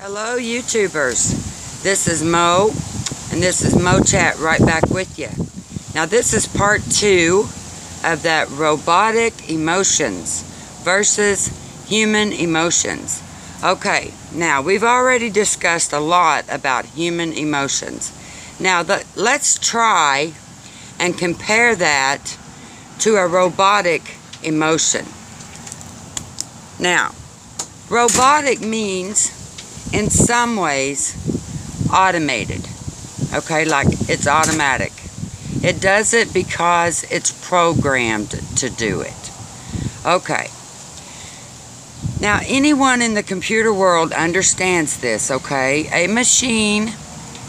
Hello YouTubers, this is Mo, and this is Mo Chat right back with you. Now this is part 2 of that robotic emotions versus human emotions. Okay, now we've already discussed a lot about human emotions. Now let's try and compare that to a robotic emotion. Now, robotic means in some ways automated, okay, like it's automatic. It does it because it's programmed to do it. Okay, now anyone in the computer world understands this, okay? A machine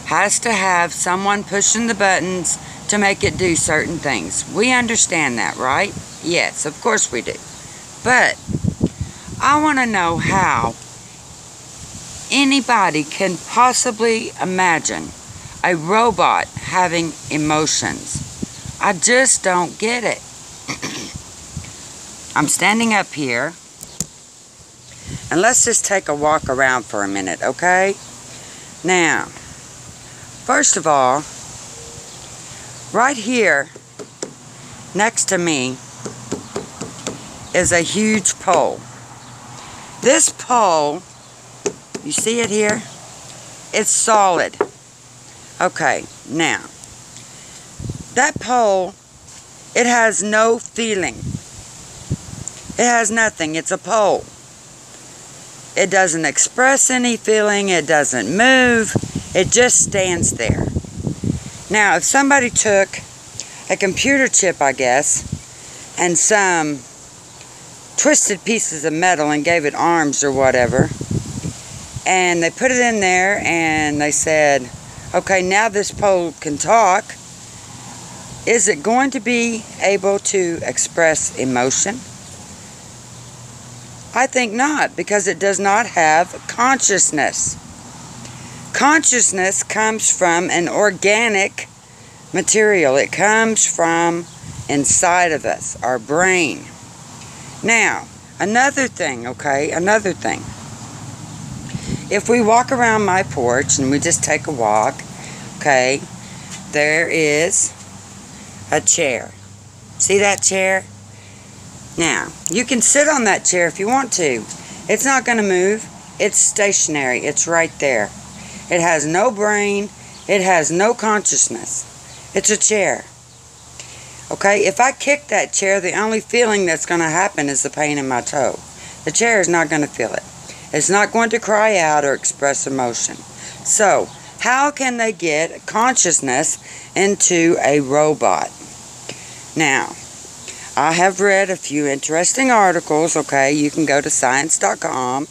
has to have someone pushing the buttons to make it do certain things. We understand that, right? Yes, of course we do. But I want to know how anybody can possibly imagine a robot having emotions. I just don't get it. I'm standing up here, and let's just take a walk around for a minute, okay? Now, first of all, right here next to me is a huge pole. This pole, you see it here? It's solid. Okay, now, that pole, it has no feeling. It has nothing. It's a pole. It doesn't express any feeling. It doesn't move. It just stands there. Now, if somebody took a computer chip, I guess, and some twisted pieces of metal and gave it arms or whatever, and they put it in there and they said, okay, now this pole can talk, is it going to be able to express emotion? I think not, because it does not have consciousness. Consciousness comes from an organic material. It comes from inside of us, our brain. Now, another thing, okay, another thing. If we walk around my porch and we just take a walk, okay, there is a chair. See that chair? Now, you can sit on that chair if you want to. It's not going to move. It's stationary. It's right there. It has no brain. It has no consciousness. It's a chair. Okay, if I kick that chair, the only feeling that's going to happen is the pain in my toe. The chair is not going to feel it. It's not going to cry out or express emotion. So, how can they get consciousness into a robot? Now, I have read a few interesting articles, okay? You can go to science.com,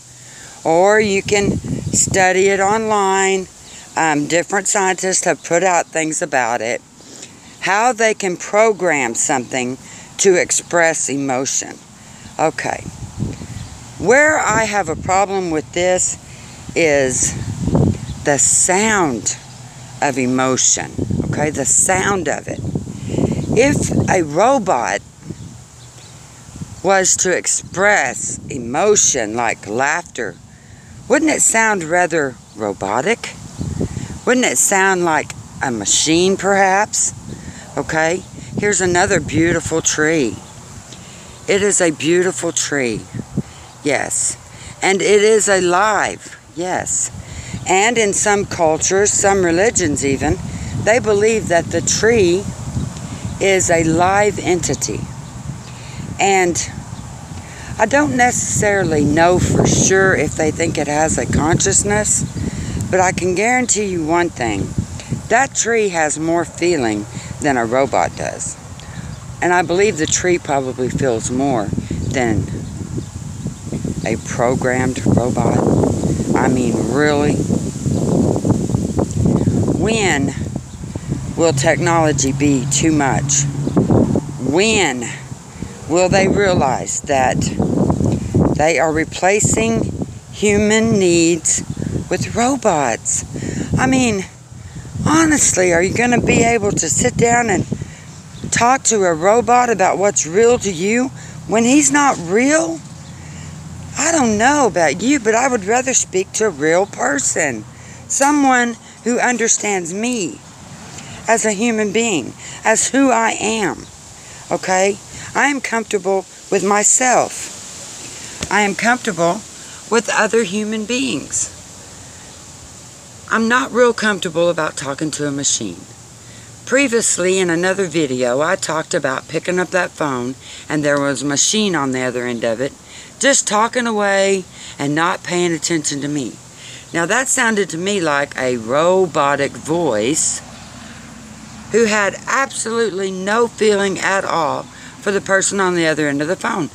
or you can study it online. Different scientists have put out things about it. How they can program something to express emotion. Okay. Where I have a problem with this is the sound of emotion. Okay, the sound of it. If a robot was to express emotion like laughter, wouldn't it sound rather robotic? Wouldn't it sound like a machine perhaps? Okay, here's another beautiful tree. It is a beautiful tree. Yes. And it is alive. Yes. And in some cultures, some religions even, they believe that the tree is a live entity. And I don't necessarily know for sure if they think it has a consciousness, but I can guarantee you one thing. That tree has more feeling than a robot does. And I believe the tree probably feels more than a programmed robot. I mean, really? When will technology be too much? When will they realize that they are replacing human needs with robots? I mean, honestly, are you going to be able to sit down and talk to a robot about what's real to you when he's not real? I don't don't know about you, but I would rather speak to a real person. Someone who understands me as a human being, as who I am. Okay? I am comfortable with myself. I am comfortable with other human beings. I'm not real comfortable about talking to a machine. Previously, in another video, I talked about picking up that phone and there was a machine on the other end of it, just talking away and not paying attention to me. Now that sounded to me like a robotic voice who had absolutely no feeling at all for the person on the other end of the phone.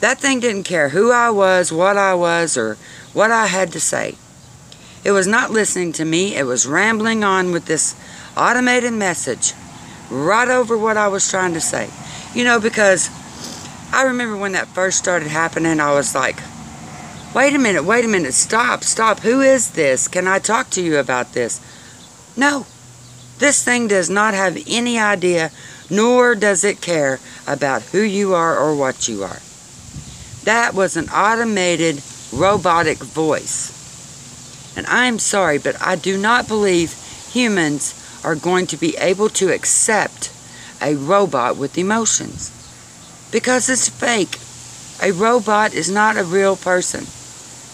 That thing didn't care who I was, or what I had to say. It was not listening to me. It was rambling on with this automated message right over what I was trying to say. You know, because I remember when that first started happening, I was like, wait a minute, stop, who is this? Can I talk to you about this? No, this thing does not have any idea, nor does it care about who you are or what you are. That was an automated robotic voice. And I'm sorry, but I do not believe humans are going to be able to accept a robot with emotions. Because it's fake. A robot is not a real person.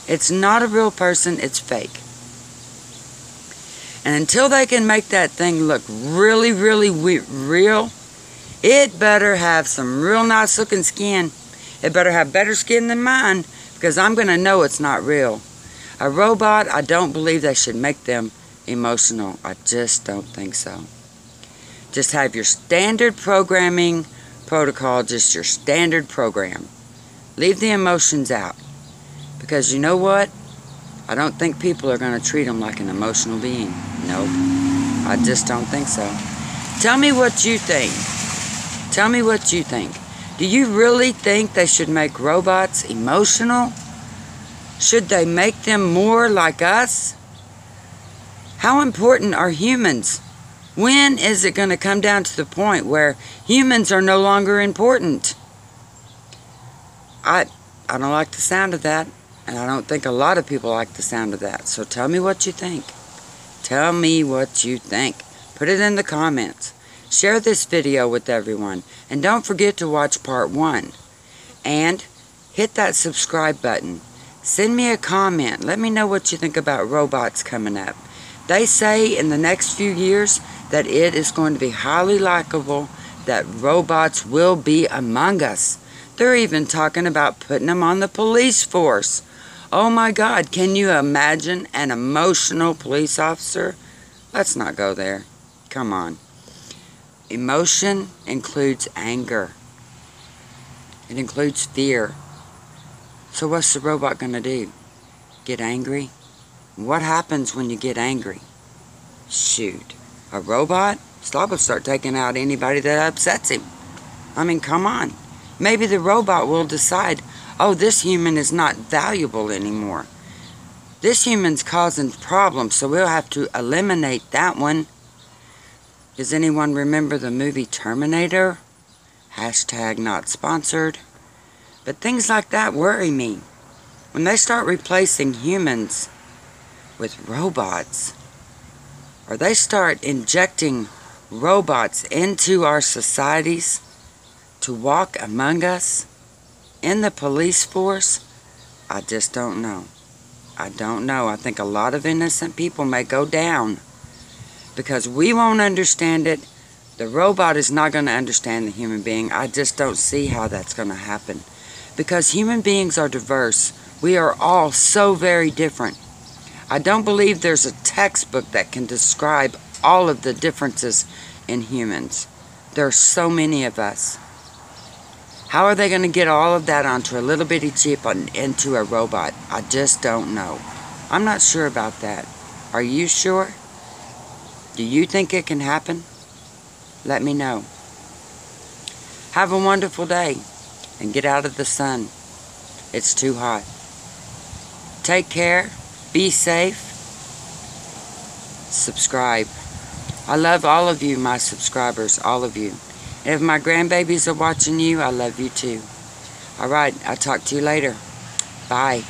It's not a real person, it's fake. And until they can make that thing look really, really real, it better have some real nice looking skin. It better have better skin than mine, because I'm going to know it's not real. A robot, I don't believe they should make them emotional. I just don't think so. Just have your standard programming protocol, just your standard program. Leave the emotions out. Because you know what? I don't think people are going to treat them like an emotional being. Nope. I just don't think so. Tell me what you think. Tell me what you think. Do you really think they should make robots emotional? Should they make them more like us? How important are humans? When is it going to come down to the point where humans are no longer important? I don't like the sound of that, and I don't think a lot of people like the sound of that. So tell me what you think. Tell me what you think. Put it in the comments. Share this video with everyone. And don't forget to watch part 1. And hit that subscribe button. Send me a comment. Let me know what you think about robots coming up. They say in the next few years that it is going to be highly likable that robots will be among us. They're even talking about putting them on the police force. Oh my God, can you imagine an emotional police officer? Let's not go there. Come on. Emotion includes anger. It includes fear. So what's the robot going to do? Get angry? What happens when you get angry? Shoot. A robot? Stop and start taking out anybody that upsets him. I mean, come on. Maybe the robot will decide, oh, this human is not valuable anymore. This human's causing problems, so we'll have to eliminate that one. Does anyone remember the movie Terminator? Hashtag not sponsored. But things like that worry me. When they start replacing humans with robots, or they start injecting robots into our societies to walk among us in the police force, I just don't know. I don't know. I think a lot of innocent people may go down because we won't understand it. The robot is not going to understand the human being. I just don't see how that's going to happen. Because human beings are diverse. We are all so very different. I don't believe there's a textbook that can describe all of the differences in humans. There are so many of us. How are they going to get all of that onto a little bitty chip and into a robot? I just don't know. I'm not sure about that. Are you sure? Do you think it can happen? Let me know. Have a wonderful day and get out of the sun. It's too hot. Take care. Be safe. Subscribe. I love all of you, my subscribers, all of you. And if my grandbabies are watching you, I love you too. Alright, I'll talk to you later. Bye.